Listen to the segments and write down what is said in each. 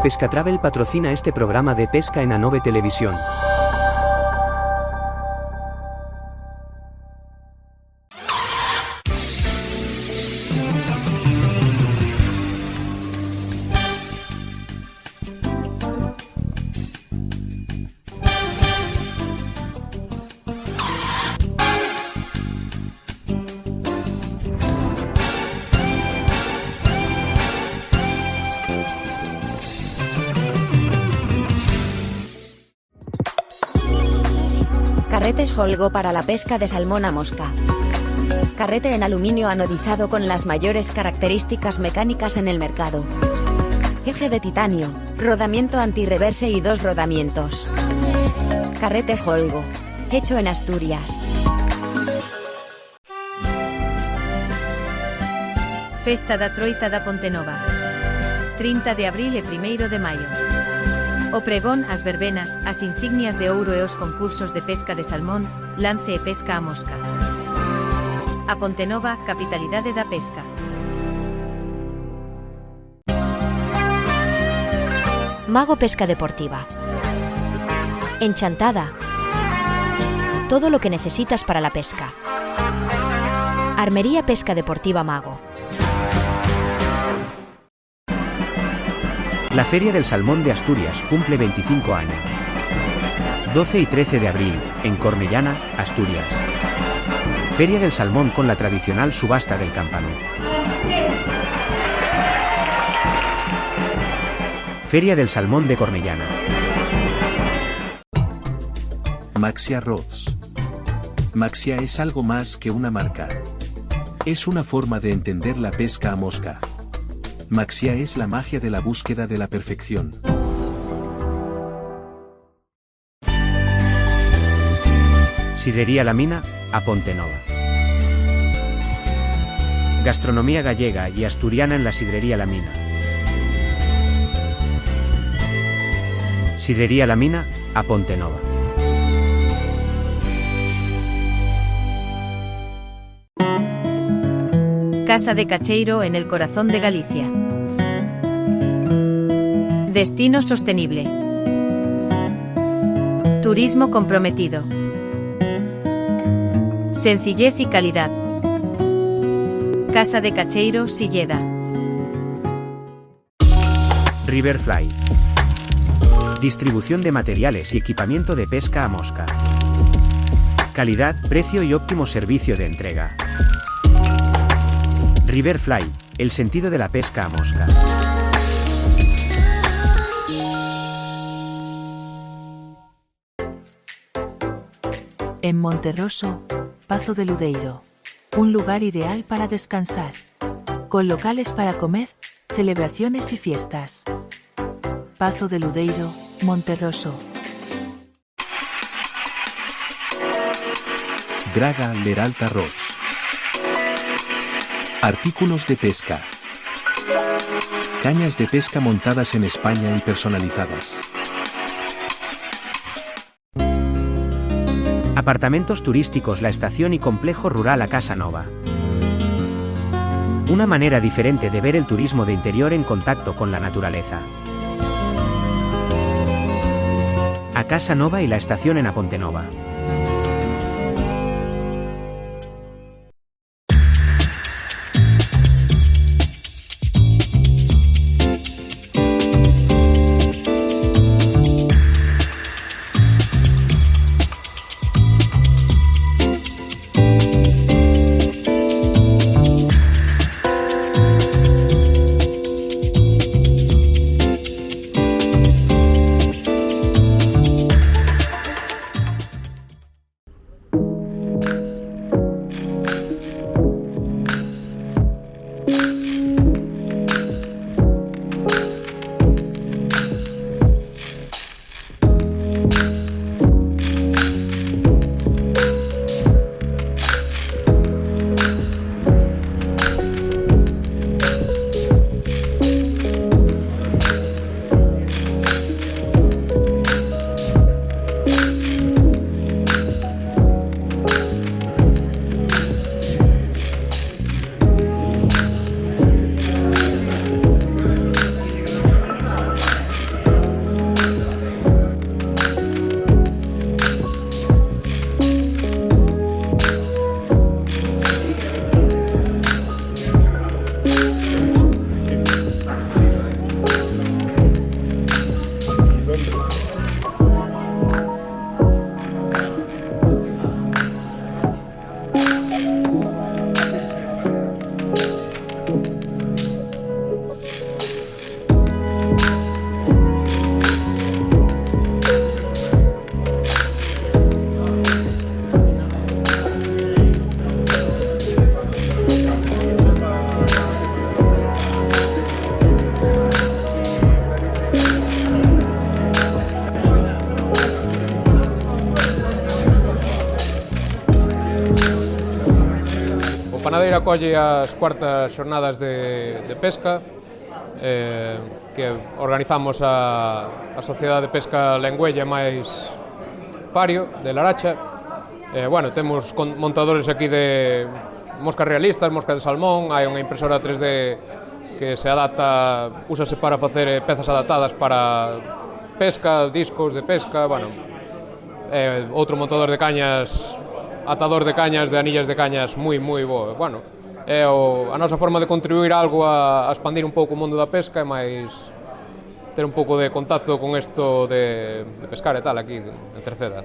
Pescatravel patrocina este programa de pesca en Anove Televisión. Carretes Holgo para la pesca de salmón a mosca. Carrete en aluminio anodizado con las mayores características mecánicas en el mercado. Eje de titanio, rodamiento antirreverse y 2 rodamientos. Carrete Holgo, hecho en Asturias. Festa da Troita da Pontenova. 30 de abril e 1º de maio. O pregón, as verbenas, as insignias de ouro e os concursos de pesca de salmón, lance e pesca a mosca. A Pontenova, capitalidade da pesca. Mago Pesca Deportiva. Enchantada. Todo lo que necesitas para la pesca. Armería Pesca Deportiva Mago. La Feria del Salmón de Asturias cumple 25 años. 12 y 13 de abril, en Cornellana, Asturias. Feria del Salmón con la tradicional subasta del Campano. Feria del Salmón de Cornellana. Maxia Rods. Maxia es algo más que una marca. Es una forma de entender la pesca a mosca. Maxia es la magia de la búsqueda de la perfección. Sidrería La Mina, a Pontenova. Gastronomía gallega y asturiana en la Sidrería La Mina. Sidrería La Mina, a Pontenova. Casa de Cacheiro en el corazón de Galicia. Destino sostenible. Turismo comprometido. Sencillez y calidad. Casa de Cacheiro, Silleda. Riverfly. Distribución de materiales y equipamiento de pesca a mosca. Calidad, precio y óptimo servicio de entrega. Riverfly, el sentido de la pesca a mosca. En Monterroso, Pazo de Ludeiro, un lugar ideal para descansar, con locales para comer, celebraciones y fiestas. Pazo de Ludeiro, Monterroso. Draga Leralta Rods. Artículos de pesca. Cañas de pesca montadas en España y personalizadas. Apartamentos turísticos La Estación y Complejo Rural A Casa Nova. Una manera diferente de ver el turismo de interior en contacto con la naturaleza. A Casa Nova y La Estación en A Pontenova. O Panadeiro acolle as cuartas xornadas de pesca que organizamos a Sociedade de Pesca Lengüella máis Fario, de Laracha. Bueno, temos montadores aquí de moscas realistas, moscas de salmón, hai unha impresora 3D que se adapta, úsase para facer pezas adaptadas para pesca, discos de pesca, bueno, outro montador de cañas, atador de cañas, de anillas de cañas moi bo. Bueno, é a nosa forma de contribuir algo a expandir un pouco o mundo da pesca e máis ter un pouco de contacto con isto de pescar e tal aquí en Cerceda.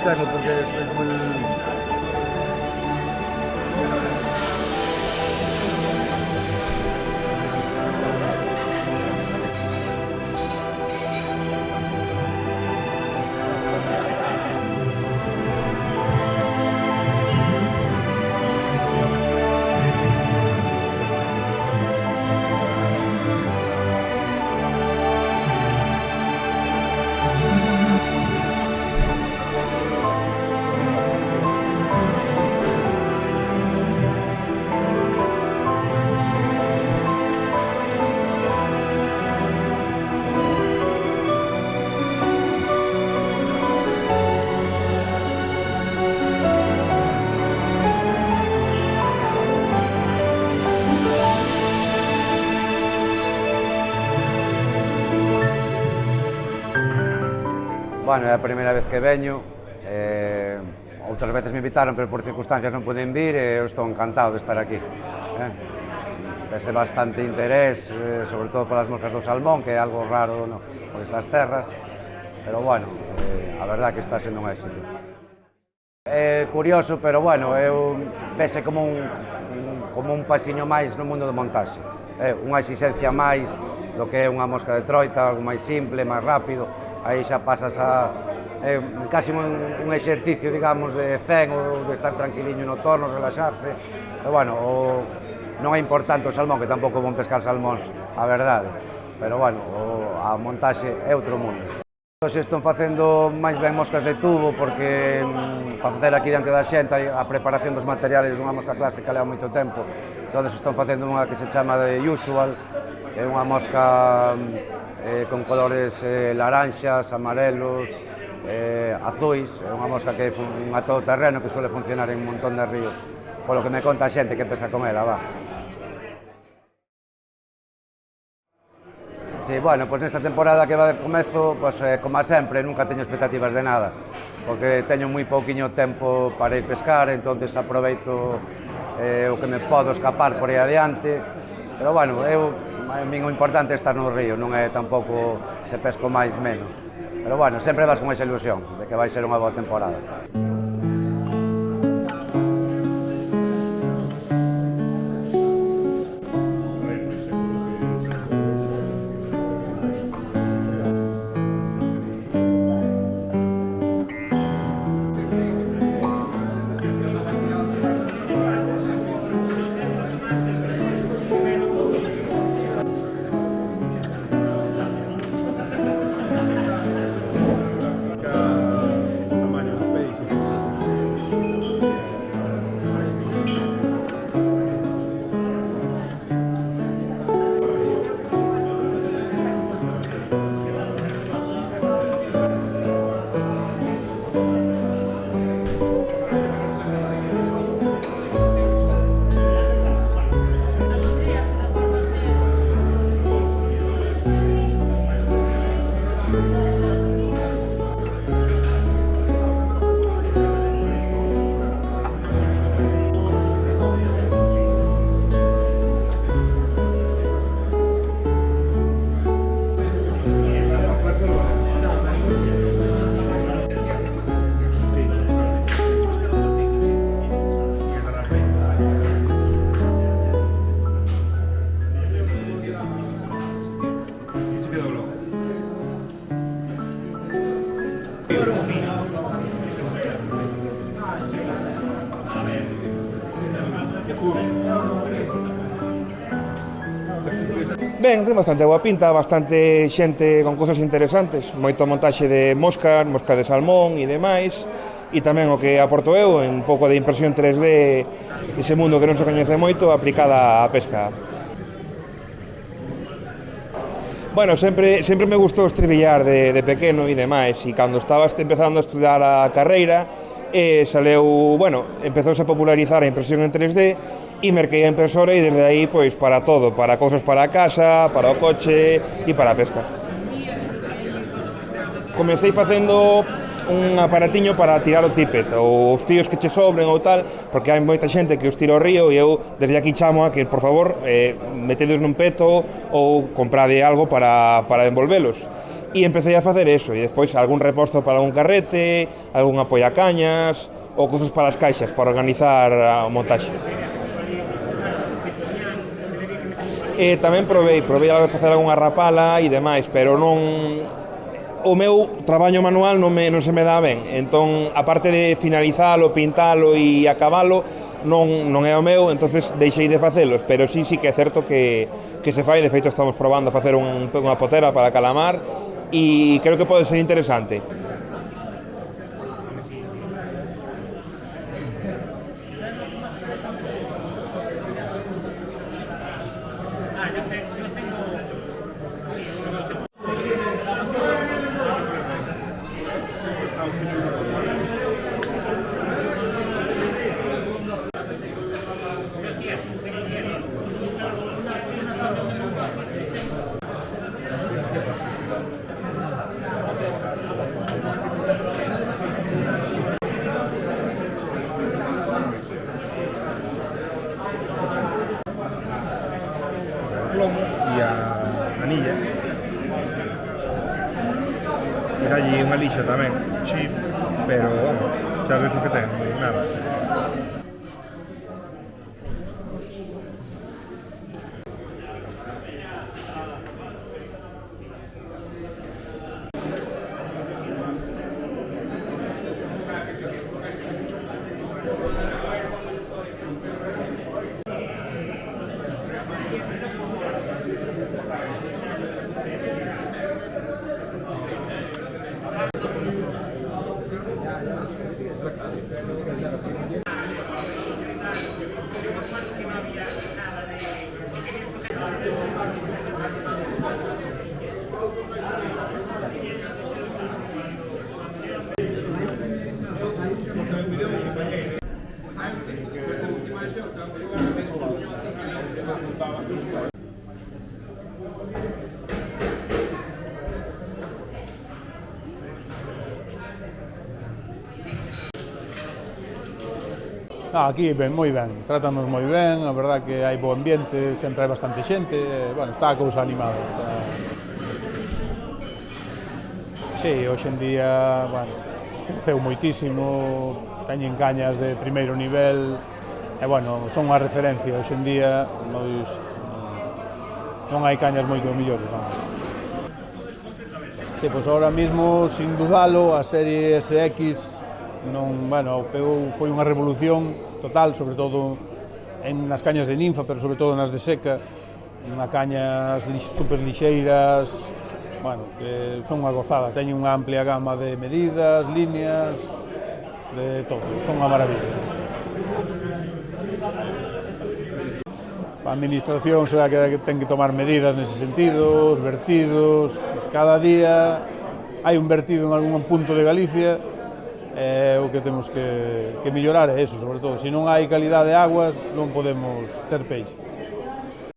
tengo porque es muy... Bueno, é a primeira vez que veño, outras veces me invitaron, pero por circunstancias non poden vir e eu estou encantado de estar aquí. Vese bastante interés, sobre todo polas moscas do salmón, que é algo raro por estas terras, pero bueno, a verdad que está sendo un éxito. É curioso, pero bueno, vese como un pasiño máis no mundo do montaxe. Unha exigencia máis do que é unha mosca de troita, algo máis simple, máis rápido, aí xa pasas a casi un exercicio, digamos, de zen ou de estar tranquiliño no torno, relaxarse, pero bueno, non é importante o salmón, que tampouco vão pescar salmóns, a verdade, pero bueno, a montaxe é outro mundo. Hoxe están facendo máis ben moscas de tubo, porque para facer aquí diante da xente a preparación dos materiales dunha mosca clásica leva moito tempo, entón están facendo unha que se chama de usual, é unha mosca con colores laranxas, amarelos, azuis, é unha mosca que é unha todoterreno que suele funcionar en un montón de ríos, polo que me conta a xente que pesa con ela, va. Sí, bueno, pois nesta temporada que va de comezo, pois como sempre, nunca teño expectativas de nada, porque teño moi pouquiño tempo para ir pescar, entonces aproveito o que me podo escapar por aí adiante, pero bueno, a min o importante é estar no río, non é tampouco se pesco máis menos, pero bueno, sempre vas con esa ilusión de que vai ser unha boa temporada. Ben, ten bastante boa pinta, bastante xente con cosas interesantes, moito montaxe de moscas, mosca de salmón e demais, e tamén o que aporto eu, un pouco de impresión 3D, ese mundo que non se coñece moito, aplicada á pesca. Bueno, sempre me gustou estribillar de pequeno e demais, e cando estaba empezando a estudar a carreira, empezouse a popularizar a impresión en 3D, e merquei a impresora e desde aí, pois, para todo, para cousas para a casa, para o coche e para a pesca. Comecei facendo un aparatiño para tirar o tippet, ou fíos que che sobren ou tal, porque hai moita xente que os tira ao río e eu desde aquí chamo a que, por favor, metedes nun peto ou comprade algo para envolvelos. E empecé a facer eso, e despois algún reposto para algún carrete, algún apoiacañas, ou cousas para as caixas, para organizar o montaxe. Tamén provei a facer algunha rapala e demais, pero non... O meu traballo manual non se me dá ben, entón, aparte de finalizalo, pintalo e acabalo, non é o meu, entonces deixei de facelos, pero sí que é certo que se fai, de feito estamos probando a facer unha potera para calamar e creo que pode ser interesante. manzanilla. E dalle unha lixa tamén. Sí. Pero, vamos, xa ves o que ten, nada. Aquí ben, moi ben, trátanos moi ben, a verdad que hai bo ambiente, sempre hai bastante xente, bueno, está a cousa animada. Sí, hoxe en día, bueno, creceu moitísimo, teñen cañas de primeiro nivel, e, bueno, son unha referencia, hoxe en día, non hai cañas moito mellores, vamos. Sí, pois ahora mismo, sin dudalo, a serie SX, non, bueno, foi unha revolución total, sobre todo nas cañas de ninfa, pero sobre todo nas de seca, unha cañas super lixeiras, bueno, que son unha gozada, teñen unha amplia gama de medidas, líneas, de todo, son unha maravilla. A administración será que ten que tomar medidas nese sentido, os vertidos, cada día hai un vertido en algún punto de Galicia. O que temos que mellorar é eso, sobre todo. Se non hai calidade de aguas, non podemos ter peixe.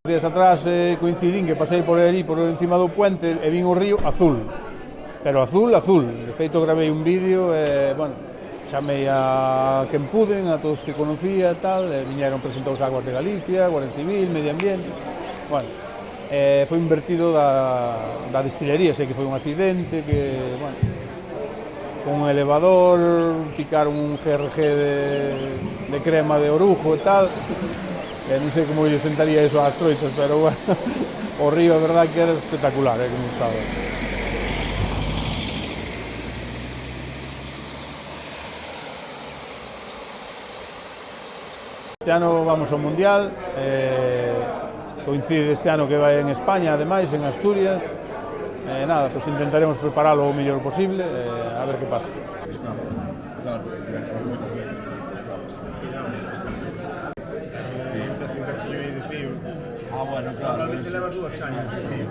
Días atrás coincidín que pasei por ali, por encima do puente, e vin o río azul. Pero azul, azul. De feito, gravei un vídeo e, bueno, chamei a quen puden, a todos que conocía e tal, e viñeron presentar os aguas de Galicia, Guardia Civil, Medio Ambiente. Bueno, foi un vertido da destilería, sei que foi un accidente, que, bueno, con un elevador, picaron un GRG de crema de orujo e tal, non sei como lle sentaría iso ás troitas, pero bueno, o río a verdade que era espectacular, como estaba. Este ano vamos ao Mundial, coincide este ano que vai en España, ademais, en Asturias. Nada, pues intentaremos prepararlo o mellor posible, a ver que pasa. Claro, bueno, claro. Leva dúas cañas de fío.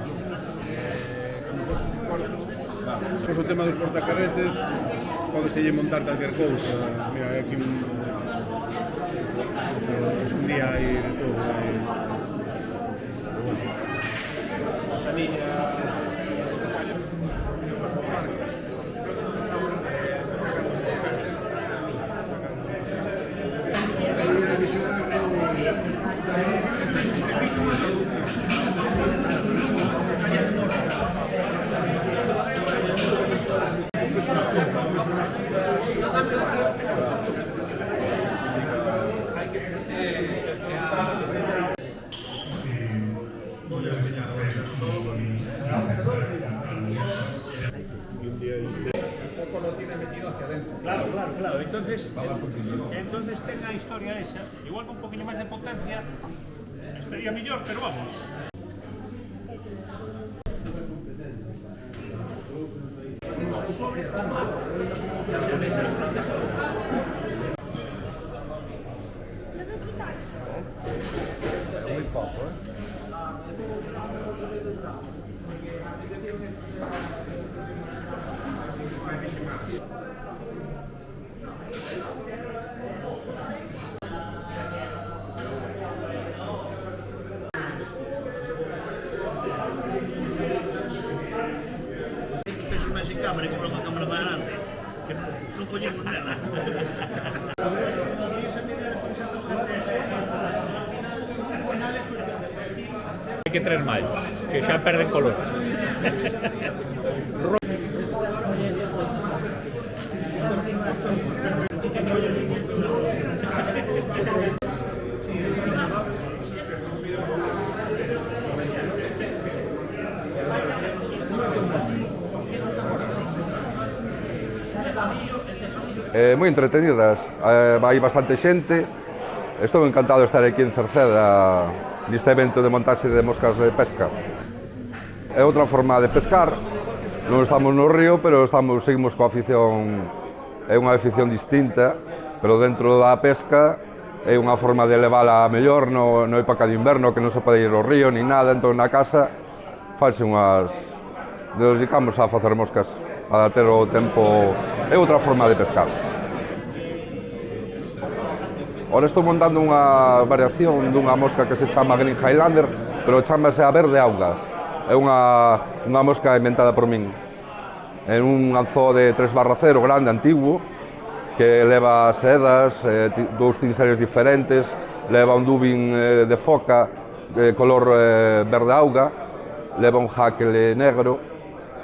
Pois o tema dos portacarretes, podeselle montar calquer cousa. Mira, hai aquí un día hai de todo. Manzanilla. Claro, entonces tenga historia esa, igual con un poquillo más de potencia, estaría mejor, pero vamos. Muy poco, cámara y comprar una cámara más grande, que no collemos nada. Hai que traer máis. que xa perden color. Moi entretenidas, hai bastante xente. Estou encantado de estar aquí en Cerceda neste evento de montaxe de moscas de pesca. É outra forma de pescar, non estamos no río, pero seguimos coa afición, é unha afición distinta, pero dentro da pesca é unha forma de levála mellor no época de inverno, que non se pode ir ao río ni nada, entón na casa faise unhas... nos dedicamos a facer moscas para ter o tempo, é outra forma de pescar. Ora estou montando unha variación dunha mosca que se chama Green Highlander, pero chamase a verde auga. É unha mosca inventada por min. É un anzó de 3/0 grande, antigo, que leva sedas, dous tinseles diferentes, leva un dubin de foca, color verde auga, leva un jaquele negro,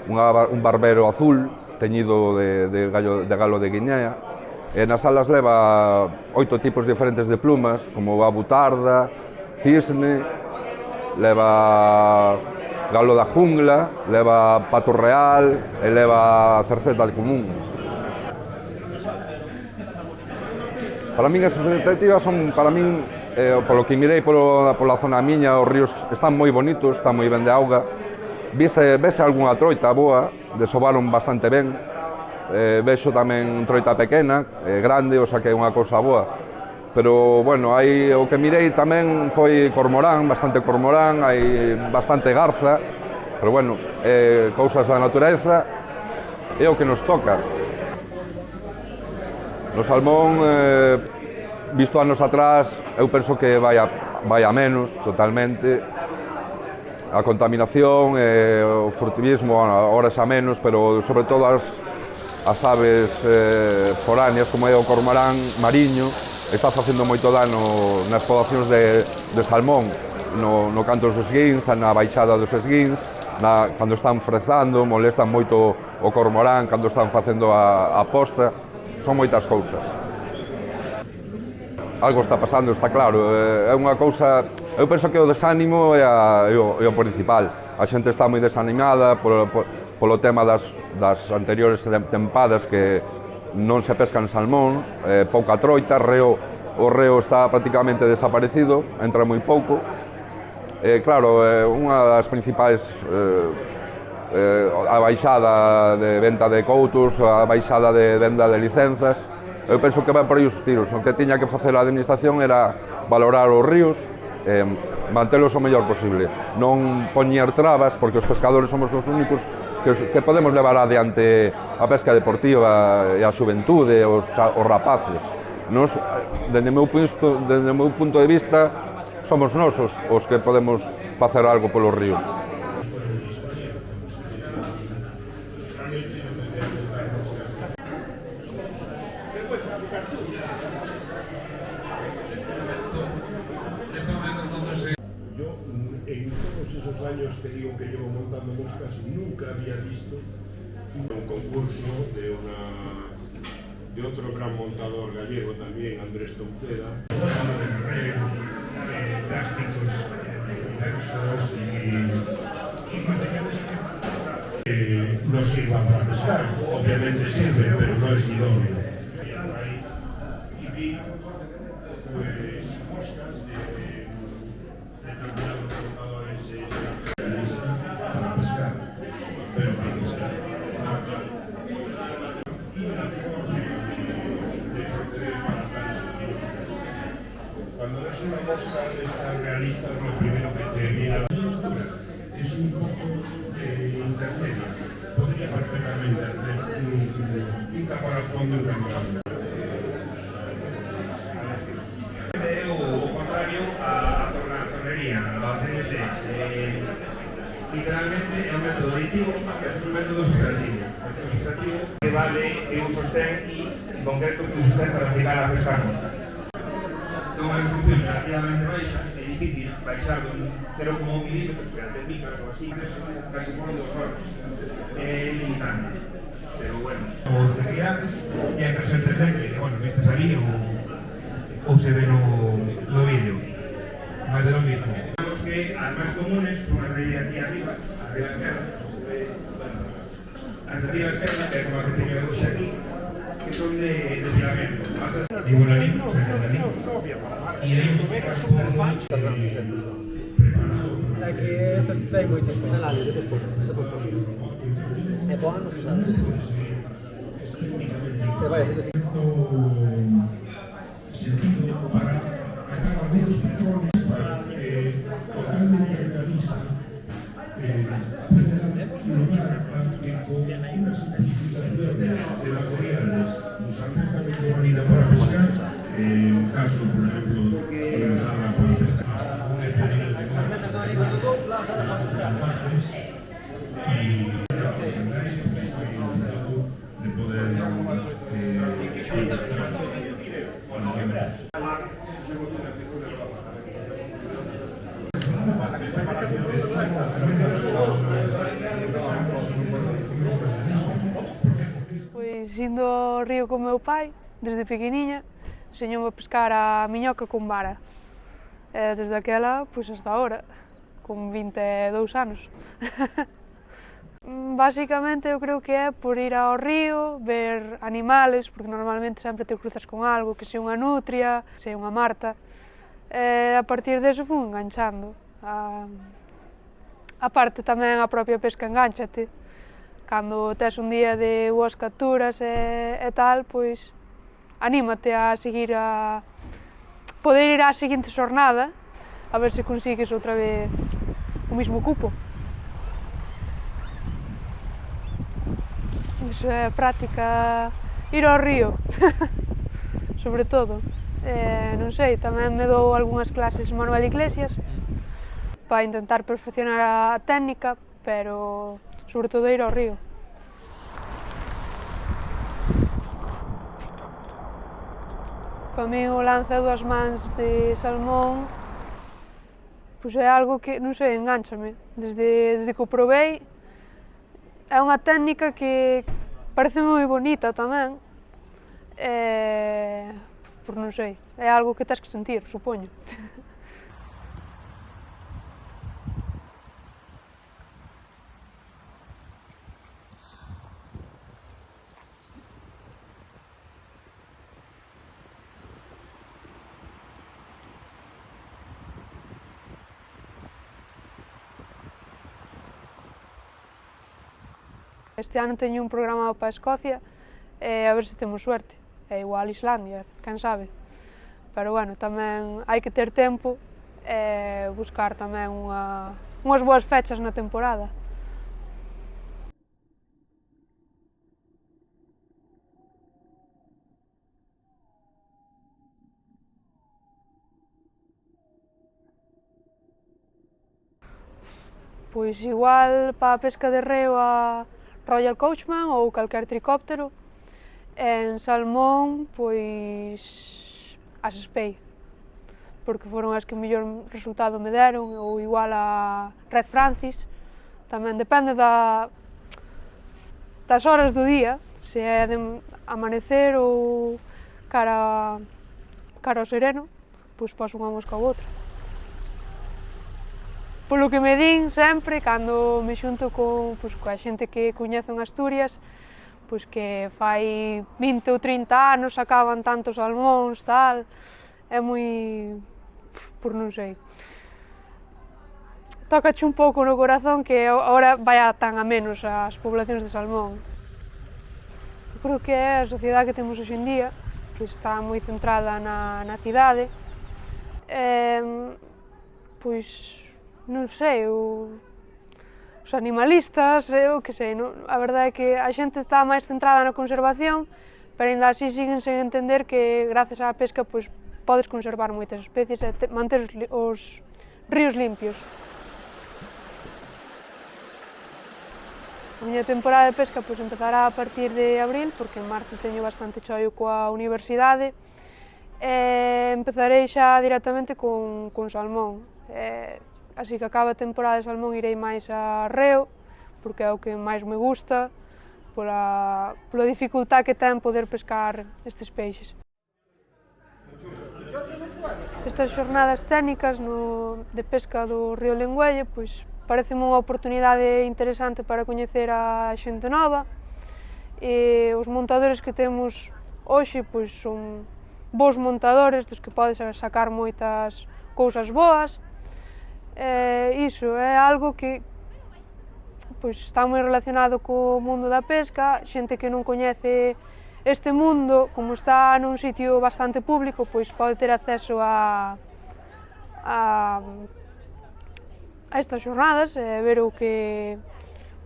un barbero azul, teñido de galo de Guinea, e nas alas leva 8 tipos diferentes de plumas, como a butarda, cisne, leva galo da jungla, leva pato real e leva cerceta común. Para min as expectativas son, para min, polo que mirei pola zona miña, os ríos están moi bonitos, están moi ben de auga. Vese algunha troita boa, desovaron bastante ben. Vexo tamén troita pequena, grande, o sea que é unha cousa boa. Pero, bueno, o que mirei tamén foi cormorán, bastante cormorán, hai bastante garza, pero, bueno, cousas da natureza é o que nos toca. No salmón, visto anos atrás, eu penso que vai a menos, totalmente. A contaminación, o furtivismo, ahora xa menos, pero sobre todo as aves foráneas, como é o cormorán mariño, está facendo moito dano nas poboacións de salmón, no canto dos esguins, na baixada dos esguins, cando están frezando, molestan moito o cormorán, cando están facendo a posta, son moitas cousas. Algo está pasando, está claro, é unha cousa, eu penso que o desánimo é o principal. A xente está moi desanimada polo tema das anteriores tempadas que non se pescan salmóns, pouca troita, o reo está prácticamente desaparecido, entra moi pouco. Claro, unha das principais, a baixada de venta de coutos, a baixada de venda de licenzas, eu penso que vai por aí os tiros. O que tiña que facer a administración era valorar os ríos, mantelos o mellor posible, non poñer trabas, porque os pescadores somos os únicos que podemos levar adiante a pesca deportiva e a xuventude, os rapaces. Nos, dende o meu punto de vista, somos nós os que podemos facer algo polos ríos. Años que digo que llevo montando moscas, nunca había visto un concurso de otro gran montador gallego también, Andrés Touceda. Plásticos diversos y materiales que no sirvan para pescar. Obviamente sirven, pero no es idóneo. Y vi pues moscas de determinados montadores para pescar, pero para pescar. Y la forma de proceder para tales actividades. Cuando ves una mosca de estas realistas, lo primero que te viene a la postura es un poco intermedio. Podría perfectamente hacer un caparazón de un camarón. O contrario a tornería, a CNC. Literalmente é un método aditivo, é un método sustrativo. O sustrativo que vale que un sostén e, en concreto, que un sostén para aplicar a pescar moscas. Con unha función relativamente baixa, é difícil baixar dun 0,1 milímetros, que era técnicas ou así, casi foron 2 horas. É limitante. Pero bueno, os actividades, e hai que entender que, bueno, vistes ali ou se ve no vídeo. Máis de lo mismo. Digamos que as máis comunes son as de aquí arriba esquerda, as de arriba esquerda, que é como a que teño hoxe aquí, que son de filamento. Digo la línea, e aí un pouco é que estas ten moito tempo. Nada, depois por e pon nos usados. Que vai a ser así. Sentido para acabar algunos patrones totalmente realista puede dar lugar a que con unas especificaciones territoriales nos acercan de humanidad para pescar, un caso, por ejemplo, que usaba para pescar un pequeño de salvajes y de poder Pois indo ao río con meu pai, desde pequeniña, enseñoume a pescar a miñoca con vara. E desde aquela, pois hasta ahora, con 22 anos. Basicamente eu creo que é por ir ao río, ver animales, porque normalmente sempre te cruzas con algo, que se unha nutria, se unha marta. E a partir deso fui enganchando. A parte tamén a propia pesca engánchate. Cando tes un día de boas capturas e tal, pois anímate a seguir a poder ir á seguinte xornada a ver se consigues outra vez o mismo cupo. Iso é práctica, ir ao río, sobre todo. Non sei, tamén me dou algunhas clases Manuel Iglesias para intentar perfeccionar a técnica, pero sobre todo ir ao río. Para mí o lance a dúas mans de salmón pois é algo que, non sei, engánchame. Desde que o probei, é unha técnica que parece moi bonita tamén, por non sei, é algo que tens que sentir, supoño. Este ano teño un programado para Escocia e a ver se temos suerte. É igual Islandia, quen sabe. Pero bueno, tamén hai que ter tempo e buscar tamén unhas boas fechas na temporada. Pois igual para a pesca de reo a Royal Coachman ou calquer tricóptero. En salmón, pois as Spey, porque foron as que mellor resultado me deron, ou igual a Red Francis. Tamén depende das horas do día, se é de amanecer ou cara ao sereno, pois poso unha mosca ou outra. Polo que me din sempre, cando me xunto coa xente que coñece en Asturias, pois que fai 20 ou 30 anos sacaban tantos salmóns, tal, é moi, por non sei. Tócache un pouco no corazón que agora vai tan a menos as poblacións de salmón. Eu creo que é a sociedade que temos hoxe en día, que está moi centrada na cidade, pois non sei, os animalistas, eu que sei, a verdade é que a xente está máis centrada na conservación, pero ainda así siguen sen entender que gracias á pesca pois, podes conservar moitas especies e manter os ríos limpios. A miña temporada de pesca pois, empezará a partir de abril, porque en marzo teño bastante choio coa universidade, e empezarei xa directamente con salmón. Así que acaba a temporada de salmón irei máis a Reo, porque é o que máis me gusta, pola dificultad que ten poder pescar estes peixes. Estas xornadas técnicas de pesca do río Lengüelle pois, pareceme unha oportunidade interesante para coñecer a xente nova, e os montadores que temos hoxe pois, son bons montadores dos que podes sacar moitas cousas boas. Iso é algo que pois, está moi relacionado co mundo da pesca. Xente que non coñece este mundo, como está nun sitio bastante público, pois pode ter acceso a estas xornadas, ver o que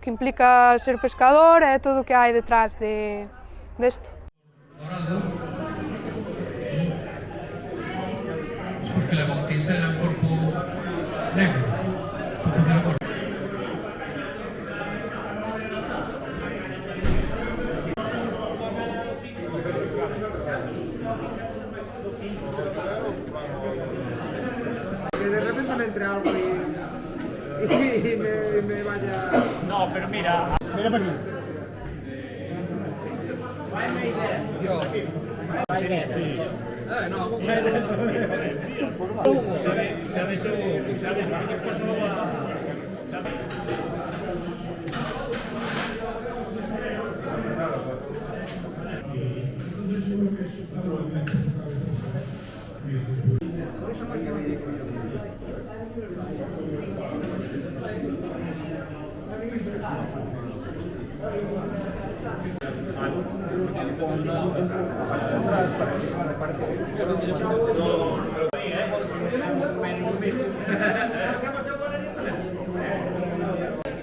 implica ser pescador e todo o que hai detrás desto. Porque la bautiza era un cuerpo negro. De repente me entre algo y me vaya... No, pero mira para aquí. Yo. Sí. No, ¿Sabes qué pasó?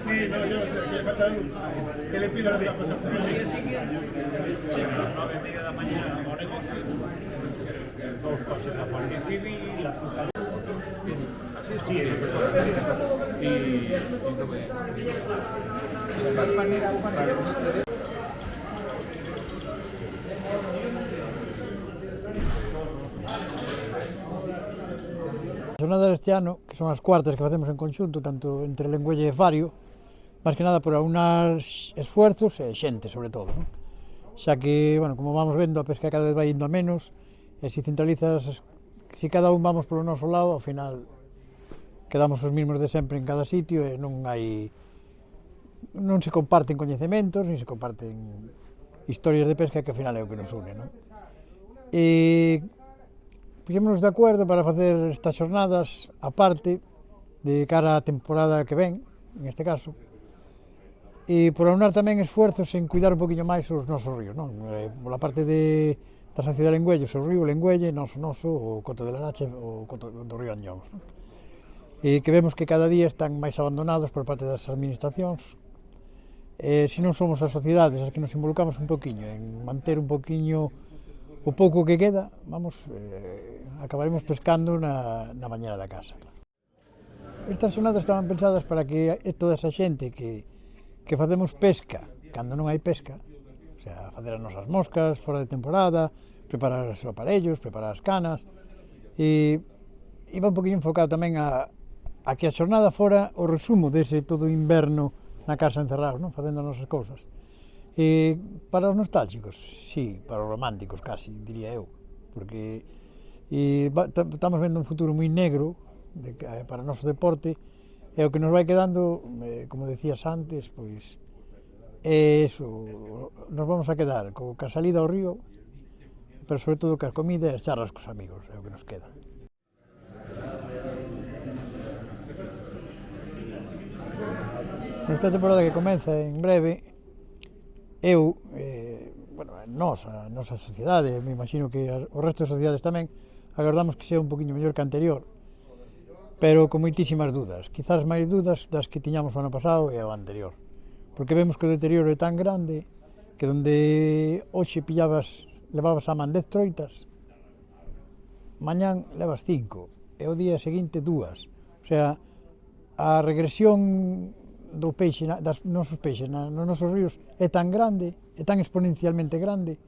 Sí, no, yo sé, que le falta que le pido a la cosa. El día siguiente, sí, a las 9:30 de la mañana, a negocio, dos coches, la Guardia Civil, la Junta. Así es como y As xornadas deste ano, que son as cuartas que facemos en conxunto, tanto entre Lengüelle e Fario, máis que nada por aunar esfuerzos e xente, sobre todo, non? Xa que, bueno, como vamos vendo, a pesca cada vez vai indo a menos, e se centralizas, se cada un vamos polo noso lado, ao final quedamos os mesmos de sempre en cada sitio e non se comparten coñecementos, nin se comparten historias de pesca, que ao final é o que nos une, non? E puxémonos de acordo para facer estas xornadas aparte de cara á temporada que ven, en este caso, e por aunar tamén esfuerzos en cuidar un poquinho máis os nosos ríos, non? Pola parte da Sociedade de Lengüelle, o río Lengüelle, noso, o Coto de Larache, o Coto do río Anllóns, non? E que vemos que cada día están máis abandonados por parte das administracións. Se non somos as sociedades as que nos involucramos un poquinho en manter un poquinho o pouco que queda, acabaremos pescando na bañera da casa. Estas xornadas estaban pensadas para que toda esa xente que facemos pesca cando non hai pesca, o sea, facer as nosas moscas fora de temporada, preparar os aparellos, preparar as canas, e iba un poquinho enfocado tamén a que a xornada fora o resumo dese todo o inverno na casa encerrados, non? Facendo as nosas cousas. E para os nostálgicos, sí, para os románticos casi, diría eu, porque estamos vendo un futuro moi negro para o noso deporte, e o que nos vai quedando, como decías antes, pois é eso, nos vamos a quedar ca salida ao río, pero sobre todo ca comida e as charlas cos amigos, é o que nos queda. Nesta temporada que comeza en breve, eu, a nosa sociedade, me imagino que o resto das sociedades tamén, agardamos que sea un poquinho mellor que anterior, pero con moitísimas dudas, quizás máis dudas das que tiñamos o ano pasado e o anterior, porque vemos que o deterioro é tan grande que onde hoxe levabas a man 10 troitas, mañán levas 5, e o día seguinte 2, o sea, a regresión do peixe, dos nosos peixes nos nosos ríos é tan grande, é tan exponencialmente grande,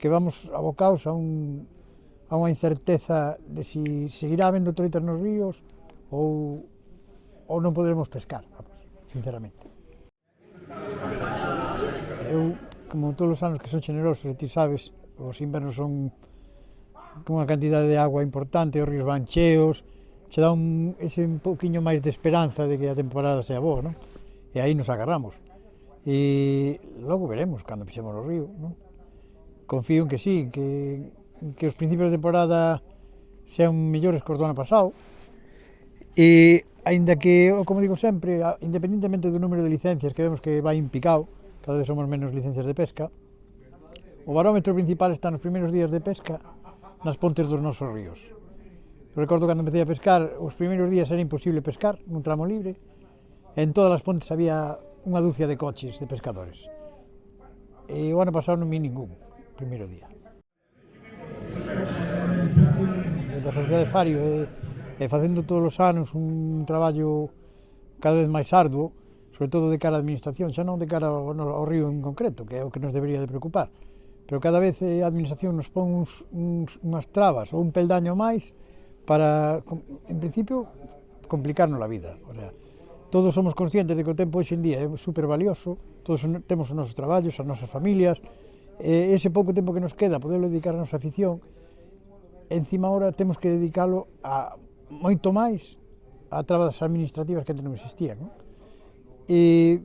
que vamos abocados a unha incerteza de si seguirá habendo troitas nos ríos ou non poderemos pescar, vamos, sinceramente. Eu, como todos os anos que son generosos, e ti sabes, os invernos son con unha cantidade de agua importante, os ríos van cheos, che dá ese un poquinho máis de esperanza de que a temporada sea boa, non? E aí nos agarramos. E logo veremos cando pisemos o río, non? Confío en que sí, que os principios de temporada sean mellores que os do ano pasado. E, aínda que, como digo sempre, independentemente do número de licencias que vemos que vai impicado, cada vez somos menos licencias de pesca, o barómetro principal está nos primeiros días de pesca nas pontes dos nosos ríos. Eu recordo cando empecé a pescar, os primeiros días era imposible pescar nun tramo libre, e en todas as pontes había unha dúcia de coches de pescadores. E o ano pasado non vi ningún, o primeiro día. Desde a Sociedade Fario e facendo todos os anos un traballo cada vez máis arduo, sobre todo de cara á administración, xa non de cara ao río en concreto, que é o que nos debería de preocupar, pero cada vez a administración nos pon unhas trabas ou un peldaño máis para, en principio, complicarnos a vida. O sea, todos somos conscientes de que o tempo hoxe en día é super valioso, todos temos os nosos traballos, as nosas familias, ese pouco tempo que nos queda, poderlo dedicar a nosa afición, encima ahora temos que dedicalo a moito máis a trabas administrativas que antes non existían, non? E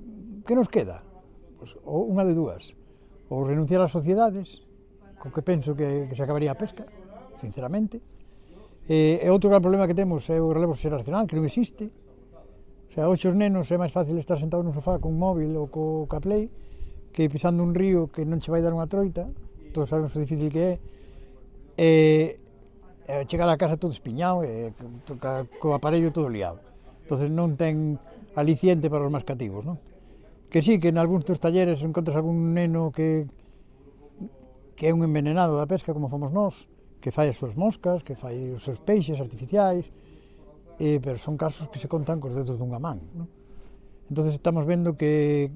que nos queda? Pois, unha de dúas, ou renunciar ás sociedades, co que penso que se acabaría a pesca, sinceramente, e outro gran problema que temos é o relevo xeracional, que non existe. O sea, hoxe os nenos é máis fácil estar sentado nun sofá con un móvil ou co Play que pisando un río que non che vai dar unha troita, todos sabemos o difícil que é, chegar a casa todo espiñado e co aparello todo liado. Entón non ten aliciente para os máis cativos, non? Que sí, que en algúns dos talleres encontras algún neno que é un envenenado da pesca, como fomos nós, que fai as súas moscas, que fai os seus peixes artificiais, pero son casos que se contan cos dedos dunha man, non? Entón estamos vendo que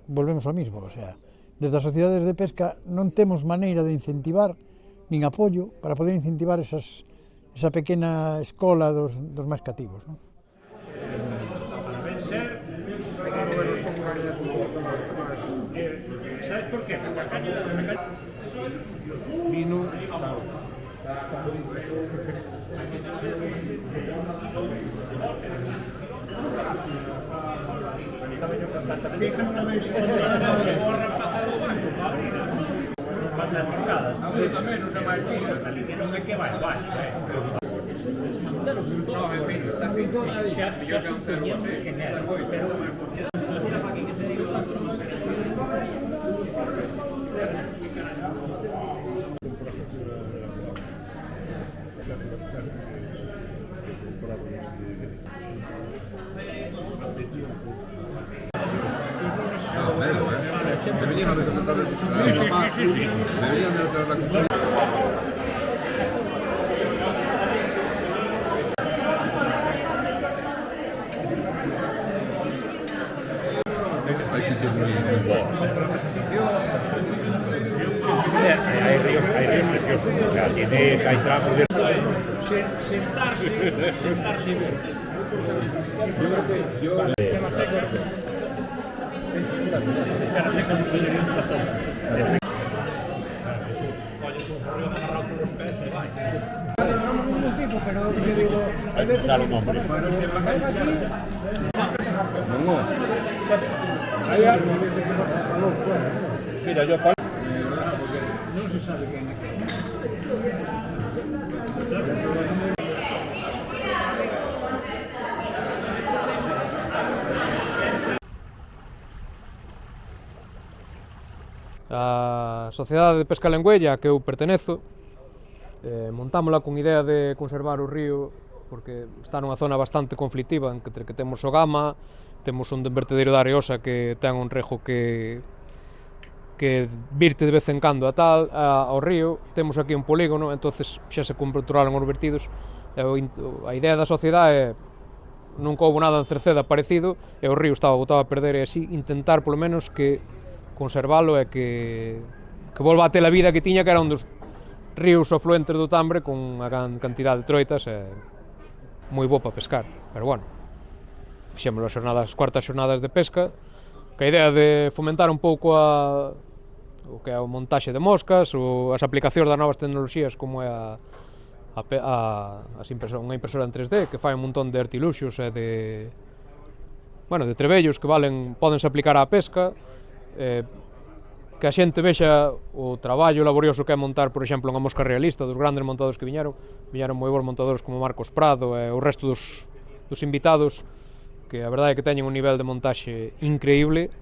volvemos ao mismo, o sea, desde as sociedades de pesca non temos maneira de incentivar nin apoio para poder incentivar esa pequena escola dos máis cativos, non? ¿Sabes por qué? Porque a caña vino pasa forcadas. Tamén non se máis fino, ali que non é que vai baixo, No, en fin, está feito. Xa son coñendo quen era, pero Me venían a veces a tratar de me venían a tratar la cuchara. Hay sitios muy buenos. Hay ríos preciosos, o sea, hay tramos de... Sentarse y ver. Pero yo digo, hay veces que mira, yo no se sabe quién es. A Sociedade de Pesca Lengüella, que eu pertenezo, montámola con idea de conservar o río porque está nunha zona bastante conflictiva entre que temos o Gama, temos un vertedero da Areosa que ten un rejo que virte de vez en cando ao río, temos aquí un polígono, entonces xa se controlaron os vertidos. A idea da sociedade é nunca houve nada en Cerceda parecido e o río estaba botado a perder e así intentar polo menos que conservalo e que volva a ter a vida que tiña, que era un dos ríos afluentes do Tambre con unha gran cantidad de troitas e moi bo para pescar, pero bueno, fixemos as cuartas xornadas de pesca, que a idea de fomentar un pouco o que é o montaxe de moscas, ou as aplicacións das novas tecnoloxías como é unha impresora en 3D que fai un montón de artiluxos e de trebellos que podense aplicar á pesca, que a xente vexa o traballo laborioso que é montar, por exemplo, unha mosca realista dos grandes montadores que viñeron moi bons montadores como Marcos Prado e o resto dos invitados, que a verdade é que teñen un nivel de montaxe increíble.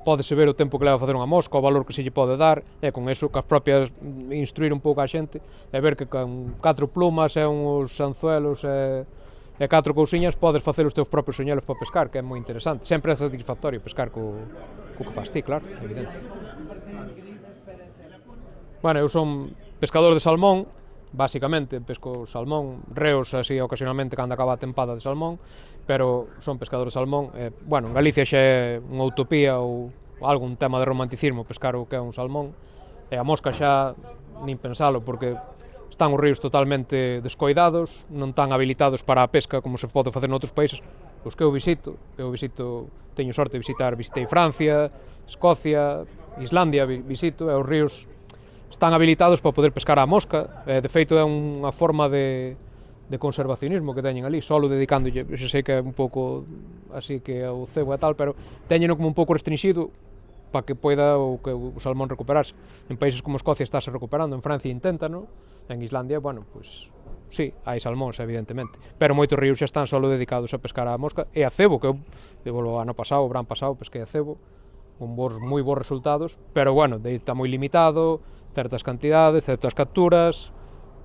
Pódese ver o tempo que leva a facer unha mosca, o valor que se lle pode dar, e con eso, que as propias instruir un pouco a xente e ver que con 4 plumas e uns anzuelos e 4 cousiñas podes facer os teus propios soñelos para pescar, que é moi interesante. Sempre é satisfactorio pescar co que faz ti, claro, evidente. Bueno, eu son pescador de salmón, basicamente pesco salmón, reos así ocasionalmente cando acaba a tempada de salmón, pero son pescador de salmón. En Galicia xa é unha utopía ou algún tema de romanticismo pescar o que é un salmón, e a mosca xa nin pensalo, porque están os ríos totalmente descoidados, non tan habilitados para a pesca como se pode facer noutros países os que eu visito. Teño sorte de visitei Francia, Escocia, Islandia visito, e os ríos están habilitados para poder pescar a mosca. De feito é unha forma de conservacionismo que teñen ali, solo dedicándolle, eu sei que é un pouco así que o cebo e tal, pero teñeno como un pouco restringido para que poida o salmón recuperarse. En países como Escocia estáse recuperando, en Francia inténtano, en Islandia, sí, hai salmóns, evidentemente, pero moitos ríos xa están solo dedicados a pescar a mosca e a cebo, que eu o ano pasado, o verán pasado, pesquei a cebo, con moi bons resultados, pero está moi limitado, certas cantidades, certas capturas,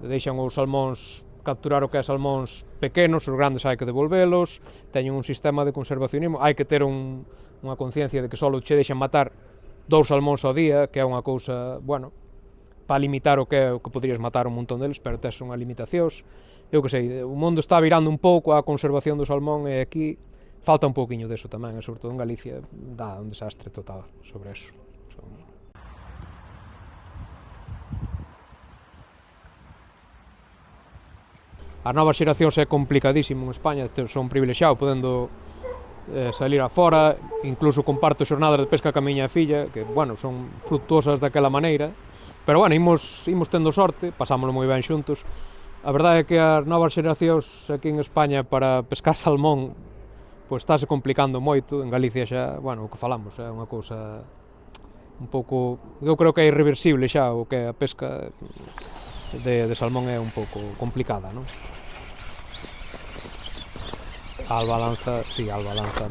deixan os salmóns capturar o que é salmóns pequenos, os grandes hai que devolvelos, teñen un sistema de conservacionismo, hai que ter unha conciencia de que só che deixan matar 2 salmóns ao día, que é unha cousa, para limitar o que poderías matar un montón deles, pero tes unha limitacións. Eu que sei, o mundo está virando un pouco á conservación do salmón e aquí falta un pouquiño deso tamén, e sobre todo en Galicia dá un desastre total sobre eso. As novas xeracións é complicadísimo en España, son privilexiados podendo salir afora, incluso comparto xornadas de pesca ca miña filla, que, son fructuosas daquela maneira, pero, imos tendo sorte, pasámoslo moi ben xuntos. A verdade é que as novas xeracións aquí en España para pescar salmón, estáse complicando moito. En Galicia xa, o que falamos, é unha cousa un pouco, eu creo que é irreversible xa, o que a pesca de salmón é un pouco complicada, non? A Alba lanza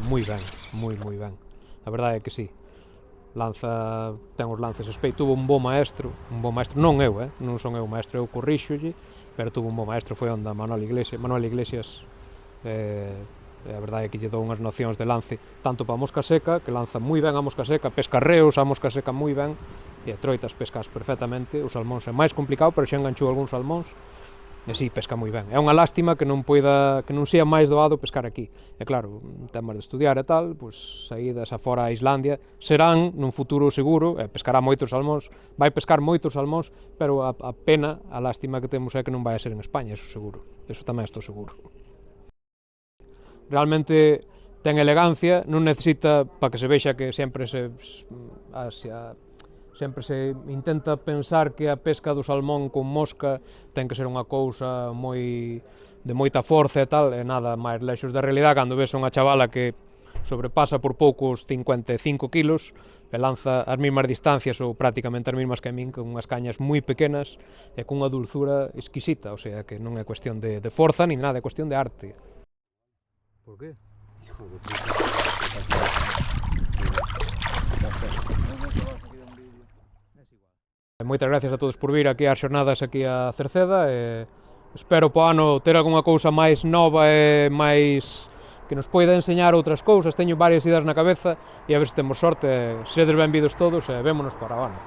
moi ben, moi ben. A verdade é que sí. Ten os lances espei, tuvo un bo maestro, non eu, non son eu maestro, eu corríxolle, pero tuvo un bo maestro, foi onda Manuel Iglesias, a verdade é que lle dou unhas nocións de lance, tanto para a mosca seca, que lanza moi ben a mosca seca, pesca reos a mosca seca moi ben, e a troitas pescas perfectamente, os salmóns é máis complicado, pero xa enganchou algúns salmóns, e si, pesca moi ben. É unha lástima que non sea máis doado pescar aquí. E claro, temas de estudiar e tal, saídas afora a Islandia, serán nun futuro seguro, pescará moitos salmóns, vai pescar moitos salmóns, pero a pena, a lástima que temos é que non vai a ser en España, eso seguro. Eso tamén estou seguro. Realmente ten elegancia, non necesita, para que se vexa que sempre se intenta pensar que a pesca do salmón con mosca ten que ser unha cousa de moita forza e tal, e nada máis lexos da realidade cando ves unha chavala que sobrepasa por poucos 55 kilos e lanza as mesmas distancias ou prácticamente as mesmas que a min, con unhas cañas moi pequenas e con unha dulzura exquisita, o sea que non é cuestión de forza ni nada, é cuestión de arte. Por qué? Hijo de puta. Moitas gracias a todos por vir aquí ás xornadas aquí a Cerceda, e espero po ano ter algunha cousa máis nova e máis que nos poida enseñar outras cousas. Teño varias ideas na cabeza e a ver se temos sorte, sedes benvidos todos e vémonos para o ano.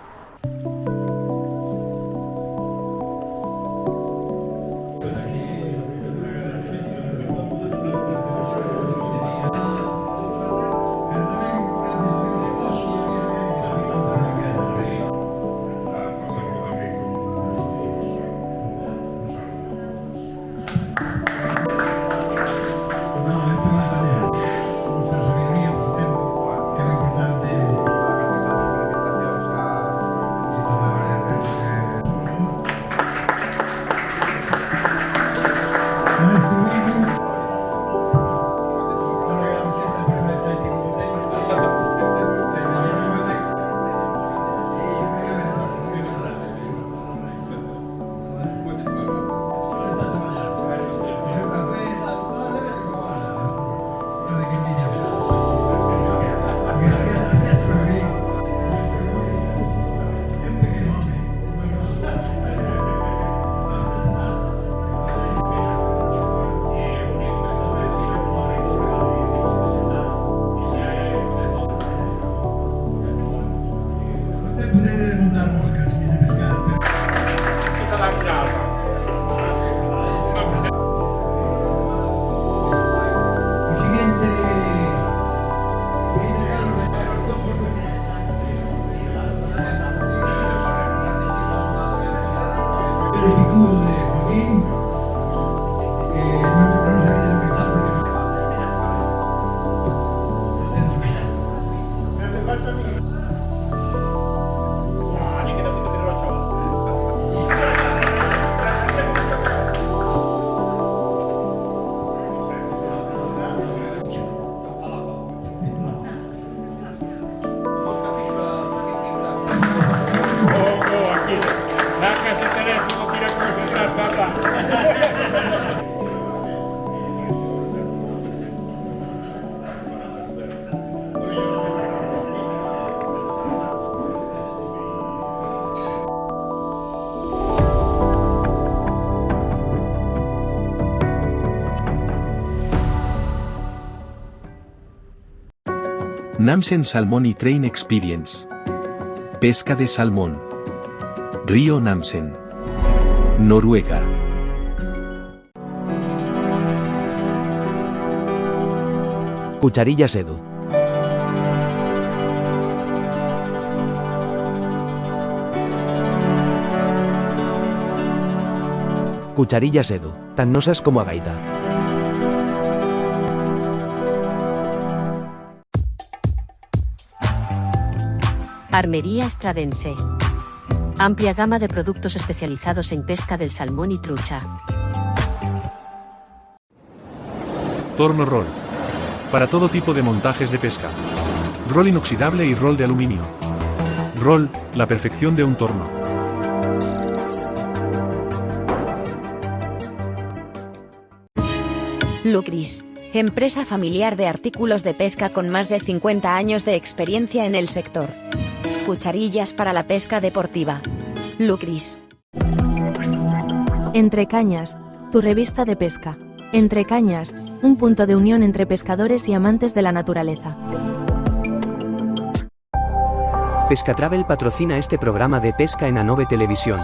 Namsen Salmon y Train Experience. Pesca de salmón. Río Namsen. Noruega. Cucharillas Edu. Cucharillas Edu, tan nosas como a gaita. Armería Estradense. Amplia gama de productos especializados en pesca del salmón y trucha. Torno Roll. Para todo tipo de montajes de pesca. Rol inoxidable y rol de aluminio. Roll, la perfección de un torno. Lucris, empresa familiar de artículos de pesca con más de 50 años de experiencia en el sector. Cucharillas para la pesca deportiva. Lucris. Entre Cañas, tu revista de pesca. Entre Cañas, un punto de unión entre pescadores y amantes de la naturaleza. Pescatravel patrocina este programa de pesca en Anove Televisión.